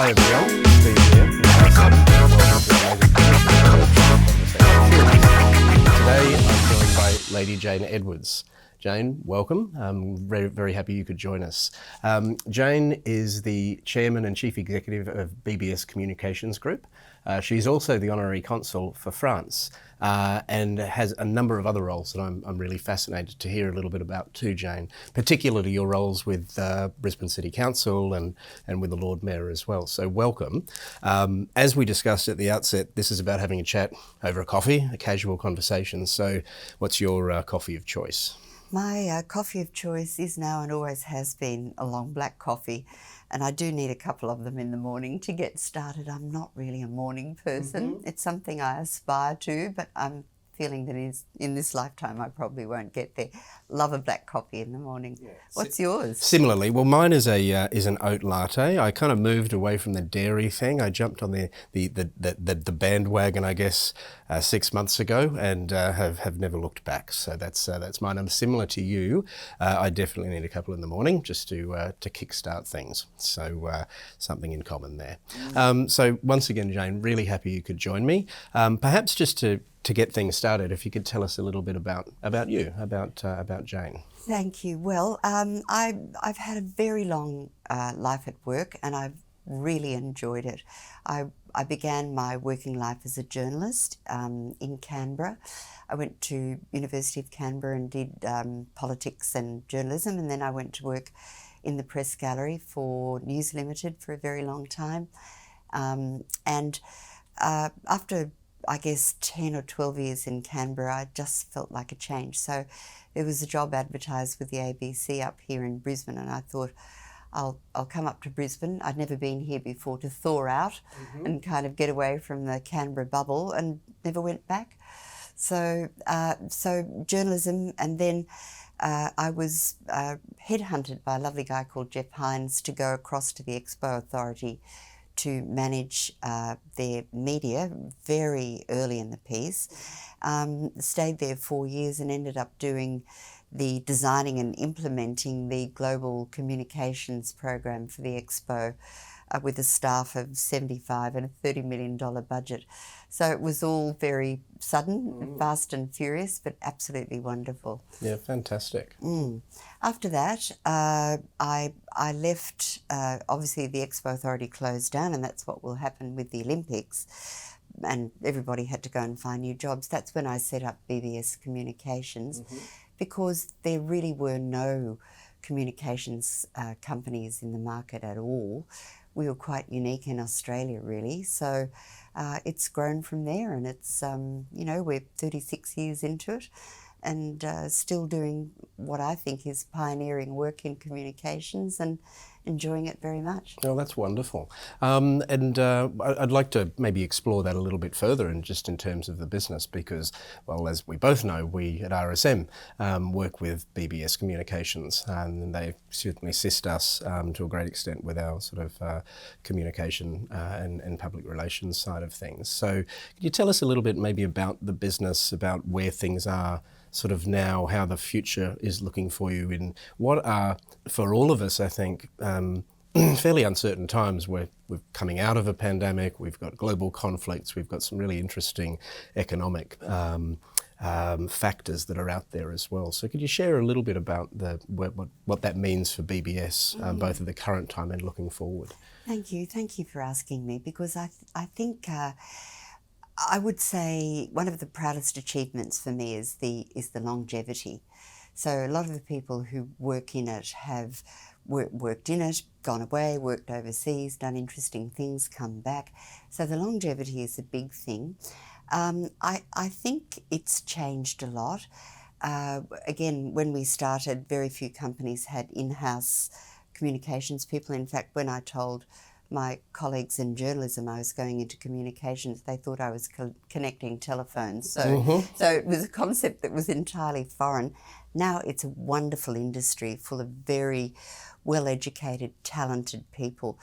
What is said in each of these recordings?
Hi everyone, Steve here. Welcome to Today I'm joined by Lady Jane Edwards. Jane, welcome. I'm very, very happy you could join us. Jane is the Chairman and Chief Executive of BBS Communications Group. She's also the Honorary Consul for France and has a number of other roles that I'm really fascinated to hear a little bit about too, Jane, particularly your roles with Brisbane City Council and with the Lord Mayor as well. So welcome. As we discussed at the outset, this is about having a chat over a coffee, a casual conversation. So what's your coffee of choice? My coffee of choice is now and always has been a long black coffee, and I do need a couple of them in the morning to get started. I'm not really a morning person. It's something I aspire to, but I'm feeling that in this lifetime I probably won't get there. Love a black coffee in the morning. Yeah. What's yours? Similarly, well, mine is an oat latte. I kind of moved away from the dairy thing. I jumped on the bandwagon, I guess, 6 months ago, and have never looked back. So that's mine. I'm similar to you. I definitely need a couple in the morning just to kickstart things. So something in common there. So once again, Jane, really happy you could join me. Perhaps just to get things started, if you could tell us a little bit about you, about Jane. Thank you. Well, I've had a very long life at work, and I've really enjoyed it. I began my working life as a journalist in Canberra. I went to University of Canberra and did politics and journalism, and then I went to work in the press gallery for News Limited for a very long time. And after I guess 10 or 12 years in Canberra, I just felt like a change. So there was a job advertised with the ABC up here in Brisbane, and I thought I'll come up to Brisbane. I'd never been here before, to thaw out and kind of get away from the Canberra bubble, and never went back. So journalism, and then I was headhunted by a lovely guy called Jeff Hines to go across to the Expo Authority to manage their media very early in the piece. Stayed there 4 years and ended up doing the designing and implementing the global communications program for the Expo with a staff of 75 and a $30 million budget. So it was all very sudden, fast and furious, but absolutely wonderful. Yeah, fantastic. After that, I left. Obviously, the Expo Authority closed down, and that's what will happen with the Olympics. And everybody had to go and find new jobs. That's when I set up BBS Communications, because there really were no communications companies in the market at all. We were quite unique in Australia, really. So it's grown from there, and it's, we're 36 years into it, and still doing what I think is pioneering work in communications and enjoying it very much. Oh, that's wonderful. I'd like to maybe explore that a little bit further, and just in terms of the business, because, well, as we both know, we at RSM work with BBS Communications, and they certainly assist us to a great extent with our sort of communication and public relations side of things. So could you tell us a little bit maybe about the business, about where things are sort of now, how the future is looking for you, in what are, for all of us, I think, fairly uncertain times. We're coming out of a pandemic, we've got global conflicts, we've got some really interesting economic factors that are out there as well. So could you share a little bit about what that means for BBS, both at the current time and looking forward? Thank you for asking me, because I think I would say one of the proudest achievements for me is the longevity. So a lot of the people who work in it have worked in it, gone away, worked overseas, done interesting things, come back. So the longevity is a big thing. I think it's changed a lot. Again, when we started, very few companies had in-house communications people. In fact, when I told my colleagues in journalism I was going into communications, they thought I was connecting telephones. So it was a concept that was entirely foreign. Now it's a wonderful industry full of very well-educated, talented people.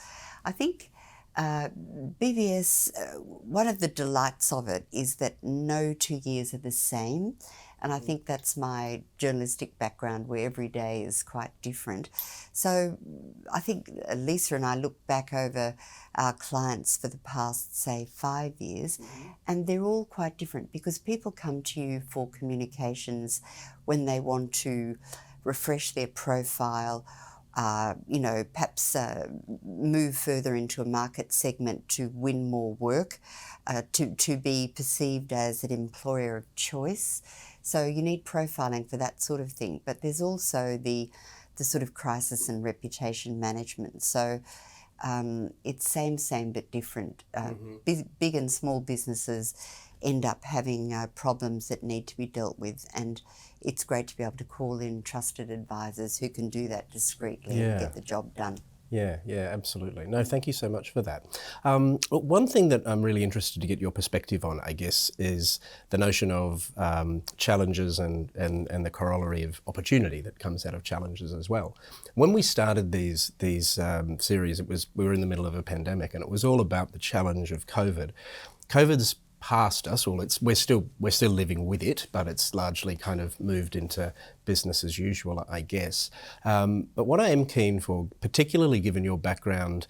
I think BBS, one of the delights of it is that no 2 years are the same. And I think that's my journalistic background, where every day is quite different. So I think Lisa and I look back over our clients for the past, say, 5 years, and they're all quite different, because people come to you for communications when they want to refresh their profile, perhaps move further into a market segment to win more work, to be perceived as an employer of choice. So you need profiling for that sort of thing. But there's also the sort of crisis and reputation management. So it's same but different. Big and small businesses end up having problems that need to be dealt with, and it's great to be able to call in trusted advisors who can do that discreetly and get the job done. Yeah, absolutely. No, thank you so much for that. One thing that I'm really interested to get your perspective on, I guess, is the notion of challenges and the corollary of opportunity that comes out of challenges as well. When we started these series, we were in the middle of a pandemic, and it was all about the challenge of COVID. COVID's past us, well, we're still living with it, but it's largely kind of moved into business as usual, I guess. But what I am keen for, particularly given your background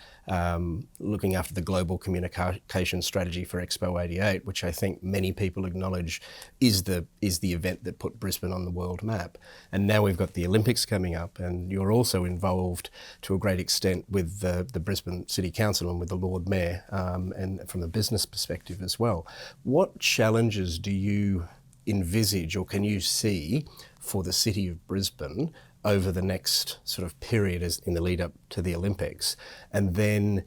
looking after the global communication strategy for Expo 88, which I think many people acknowledge is the event that put Brisbane on the world map. And now we've got the Olympics coming up, and you're also involved to a great extent with the Brisbane City Council and with the Lord Mayor, and from a business perspective as well. What challenges do you envisage, or can you see, for the city of Brisbane over the next sort of period as in the lead up to the Olympics? And then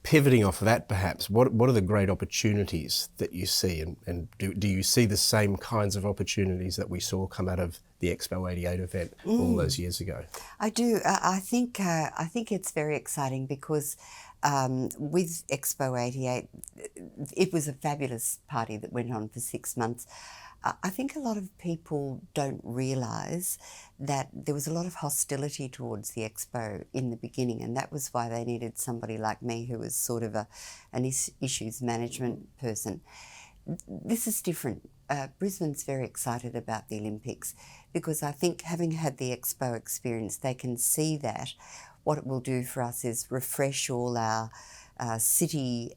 pivoting off of that, perhaps, what are the great opportunities that you see, and do you see the same kinds of opportunities that we saw come out of the Expo 88 event all those years ago? I do. I think it's very exciting, because with Expo 88, it was a fabulous party that went on for 6 months. I think a lot of people don't realise that there was a lot of hostility towards the Expo in the beginning, and that was why they needed somebody like me, who was sort of an issues management person. This is different. Brisbane's very excited about the Olympics, because I think, having had the Expo experience, they can see that what it will do for us is refresh all our city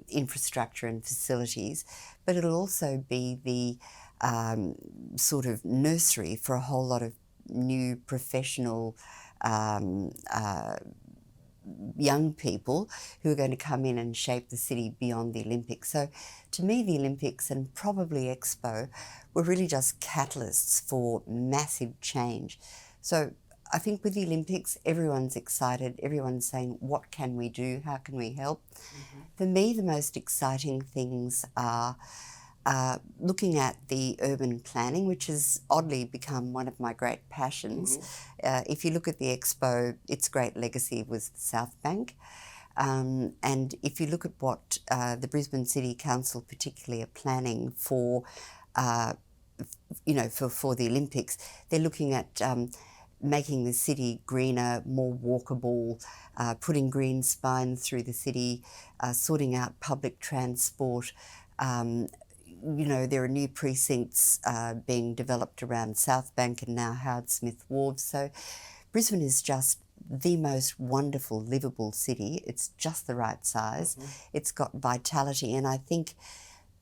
infrastructure and facilities, but it'll also be the sort of nursery for a whole lot of new professional young people who are going to come in and shape the city beyond the Olympics. So to me, the Olympics and probably Expo were really just catalysts for massive change. So I think with the Olympics, everyone's excited, everyone's saying, what can we do, how can we help? For me, the most exciting things are looking at the urban planning, which has oddly become one of my great passions. If you look at the Expo, its great legacy was the South Bank. And if you look at what the Brisbane City Council particularly are planning for, for the Olympics, they're looking at making the city greener, more walkable, putting green spines through the city, sorting out public transport. There are new precincts being developed around South Bank and now Howard Smith Wharves. So Brisbane is just the most wonderful, livable city. It's just the right size. It's got vitality, and I think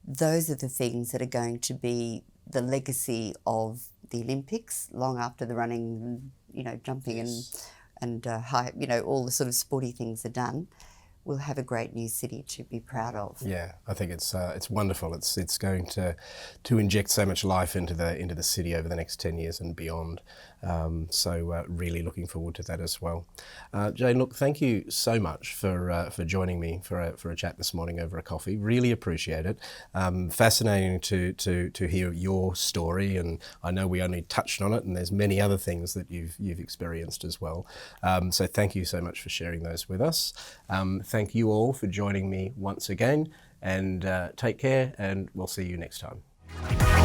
those are the things that are going to be the legacy of the Olympics long after the running, jumping and high, all the sort of sporty things are done. We'll have a great new city to be proud of. Yeah, I think it's wonderful. It's going to inject so much life into the city over the next 10 years and beyond. So really looking forward to that as well. Jane, look, thank you so much for joining me for a chat this morning over a coffee. Really appreciate it. Fascinating to hear your story, and I know we only touched on it, and there's many other things that you've experienced as well. So thank you so much for sharing those with us. Thank you all for joining me once again, and take care, and we'll see you next time.